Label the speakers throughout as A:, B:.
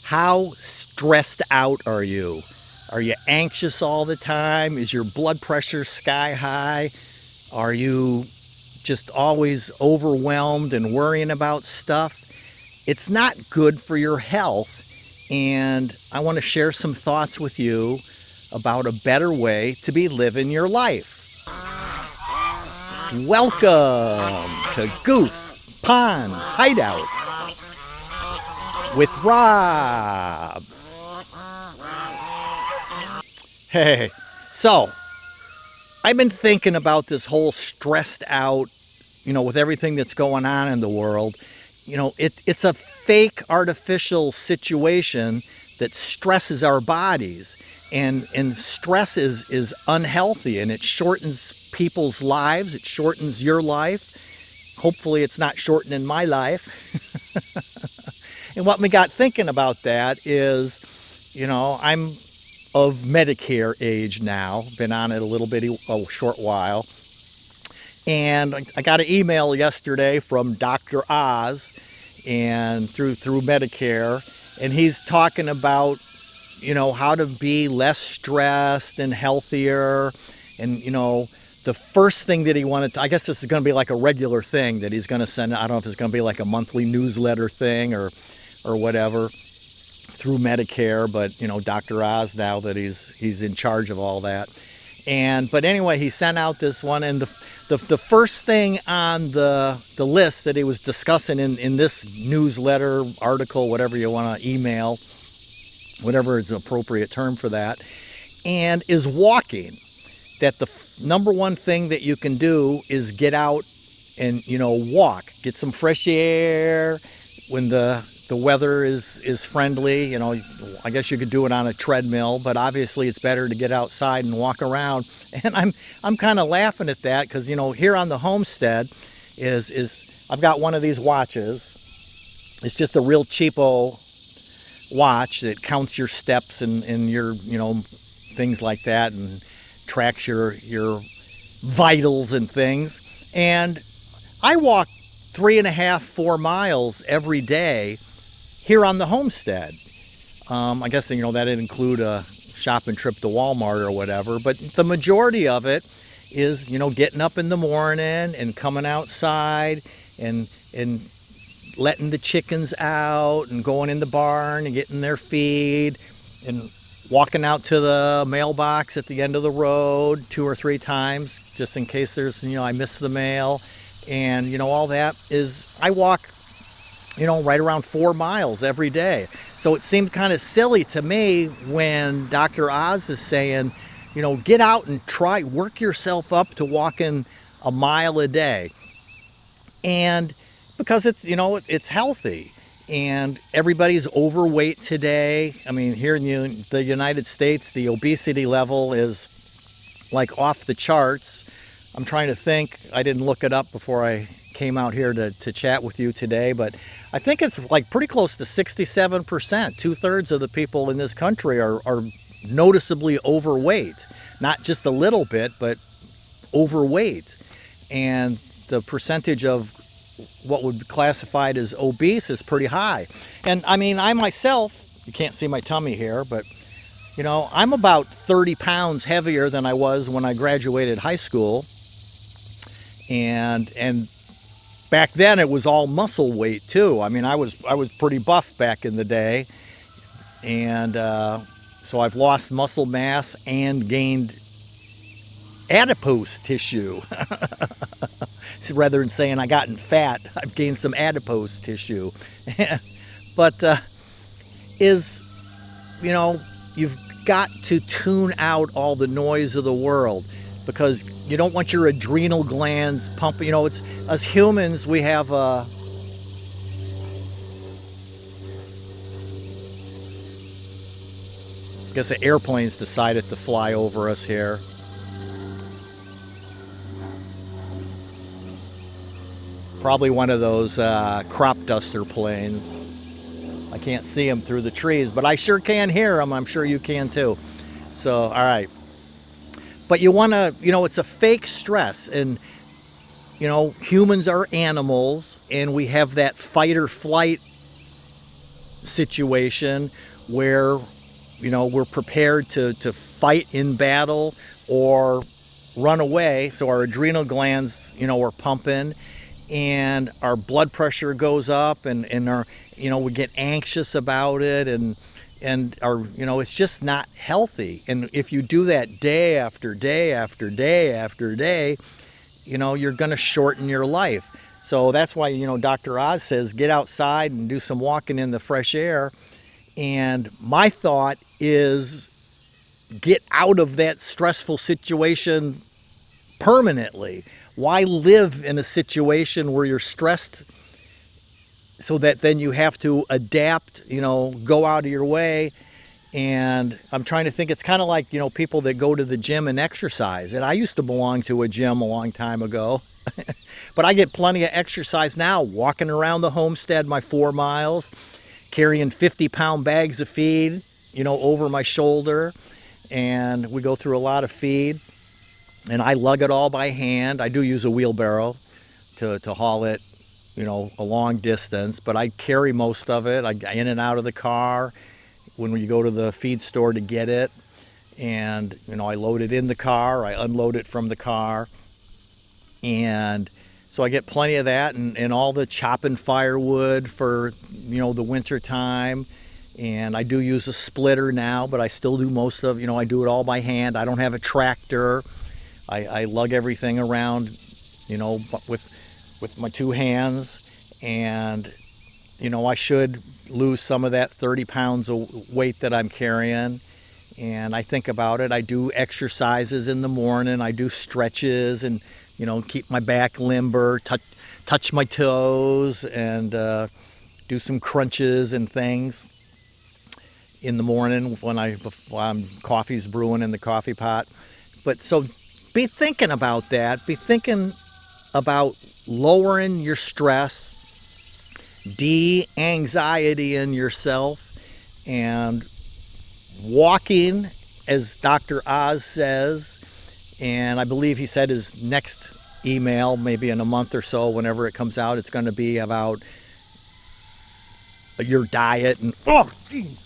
A: How stressed out are you? Are you anxious all the time? Is your blood pressure sky high? Are you just always overwhelmed and worrying about stuff? It's not good for your health, and I want to share some thoughts with you about a better way to be living your life. Welcome to Goose Pond Hideout with Rob. Hey, so I've been thinking about this whole stressed out, with everything that's going on in the world. It's a fake artificial situation that stresses our bodies, and stress is unhealthy, and it shortens people's lives. It shortens your life. Hopefully it's not shortening my life. And what me got thinking about that is, I'm of Medicare age now, been on it a short while. And I got an email yesterday from Dr. Oz and through Medicare, and he's talking about, how to be less stressed and healthier. And, the first thing that he wanted to, I guess this is going to be like a regular thing that he's going to send. I don't know if it's going to be like a monthly newsletter thing or whatever through Medicare, but Dr. Oz, now that he's in charge of all that. But anyway, he sent out this one, and the first thing on the list that he was discussing in this newsletter, article, whatever you want to email, whatever is an appropriate term for that, and is walking. That the number one thing that you can do is get out and walk, get some fresh air when the weather is friendly. I guess you could do it on a treadmill, but obviously it's better to get outside and walk around. And I'm kind of laughing at that because here on the homestead is I've got one of these watches. It's just a real cheapo watch that counts your steps and your things like that, and tracks your vitals and things. And I walk 3.5, 4 miles every day here on the homestead. I guess that didn't include a shopping trip to Walmart or whatever, but the majority of it is getting up in the morning and coming outside and letting the chickens out and going in the barn and getting their feed and walking out to the mailbox at the end of the road 2 or 3 times just in case there's I miss the mail. And all that is, I walk right around 4 miles every day. So it seemed kind of silly to me when Dr. Oz is saying, get out and work yourself up to walking a mile a day. And because it's, it's healthy. And everybody's overweight today. I mean, here in the United States, the obesity level is like off the charts. I'm trying to think. I didn't look it up before I came out here to chat with you today, but I think it's like pretty close to 67%. 2/3 of the people in this country are noticeably overweight. Not just a little bit, but overweight. And the percentage of what would be classified as obese is pretty high. And I mean, I myself, you can't see my tummy here, but I'm about 30 pounds heavier than I was when I graduated high school. And back then it was all muscle weight too. I mean, I was pretty buff back in the day. And so I've lost muscle mass and gained adipose tissue. Rather than saying I gotten fat, I've gained some adipose tissue. But you've got to tune out all the noise of the world, because you don't want your adrenal glands pumping. It's us humans, we have I guess the airplanes decided to fly over us here. Probably one of those crop duster planes. I can't see them through the trees, but I sure can hear them. I'm sure you can too. So, all right. But you want to, it's a fake stress. And, humans are animals, and we have that fight or flight situation where, you know, we're prepared to fight in battle or run away. So our adrenal glands, you know, are pumping, and our blood pressure goes up, and our, you know, we get anxious about it, and our, you know, it's just not healthy. And if you do that day after day after day after day, you know, you're going to shorten your life. So that's why, you know, Dr. Oz says get outside and do some walking in the fresh air. And my thought is get out of that stressful situation permanently. Why live in a situation where you're stressed so that then you have to adapt, you know, go out of your way? And I'm trying to think, it's kind of like, you know, people that go to the gym and exercise. And I used to belong to a gym a long time ago. But I get plenty of exercise now, walking around the homestead my 4 miles, carrying 50-pound bags of feed, you know, over my shoulder. And we go through a lot of feed. And I lug it all by hand. I do use a wheelbarrow to haul it, you know, a long distance. But I carry most of it. I in and out of the car when you go to the feed store to get it. And, you know, I load it in the car. I unload it from the car. And so I get plenty of that, and all the chopping firewood for, you know, the winter time. And I do use a splitter now, but I still do most of, you know, I do it all by hand. I don't have a tractor. I lug everything around, you know, with my 2 hands. And, you know, I should lose some of that 30 pounds of weight that I'm carrying. And I think about it. I do exercises in the morning. I do stretches and, you know, keep my back limber, touch my toes, and do some crunches and things in the morning when coffee's brewing in the coffee pot. But so be thinking about that. Be thinking about lowering your stress, de-anxiety in yourself, and walking, as Dr. Oz says. And I believe he said his next email, maybe in a month or so, whenever it comes out, it's going to be about your diet. And oh, jeez.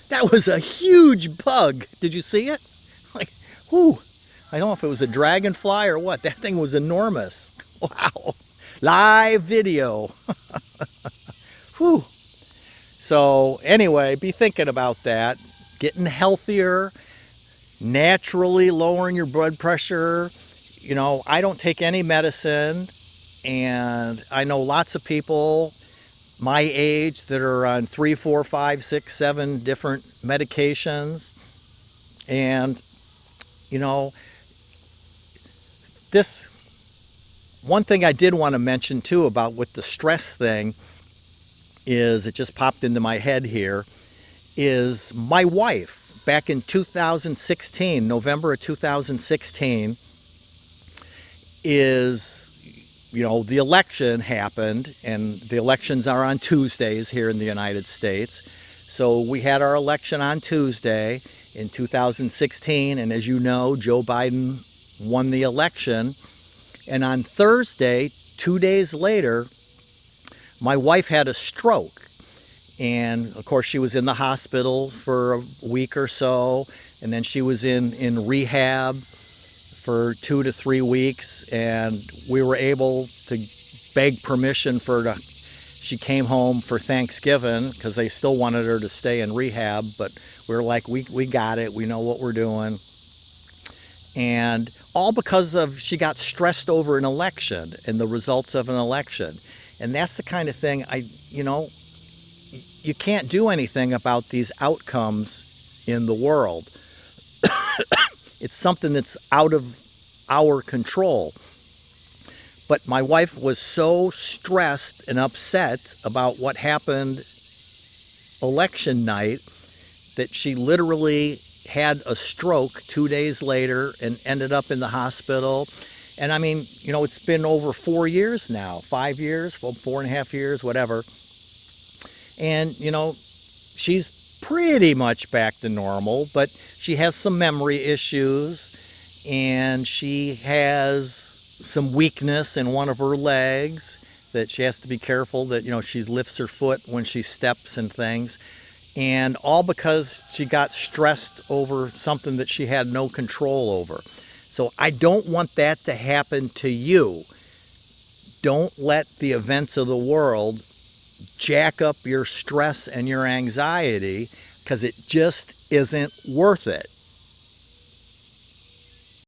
A: That was a huge bug. Did you see it? Like, whoo. I don't know if it was a dragonfly or what. That thing was enormous. Wow. Live video. Whew. So anyway, be thinking about that. Getting healthier, naturally lowering your blood pressure. You know, I don't take any medicine, and I know lots of people my age that are on 3, 4, 5, 6, 7 different medications. And, you know, this one thing I did want to mention too about with the stress thing is, it just popped into my head here, is my wife back in 2016, November of 2016, is, you know, the election happened, and the elections are on Tuesdays here in the United States. So we had our election on Tuesday in 2016, and as you know, Joe Biden won the election. And on Thursday, 2 days later, my wife had a stroke. And of course, she was in the hospital for a week or so, and then she was in rehab for 2 to 3 weeks, and we were able to beg permission for her to, she came home for Thanksgiving because they still wanted her to stay in rehab, but we were like, we got it, we know what we're doing. And all because of, she got stressed over an election and the results of an election. And that's the kind of thing you know, you can't do anything about these outcomes in the world. It's something that's out of our control. But my wife was so stressed and upset about what happened election night that she literally had a stroke 2 days later and ended up in the hospital. And I mean, you know, it's been over 4 years now, 5 years, well, 4.5 years, whatever. And, you know, she's pretty much back to normal, but she has some memory issues, and she has some weakness in one of her legs, that she has to be careful that, she lifts her foot when she steps and things. And all because she got stressed over something that she had no control over. So I don't want that to happen to you. Don't let the events of the world jack up your stress and your anxiety, because it just isn't worth it.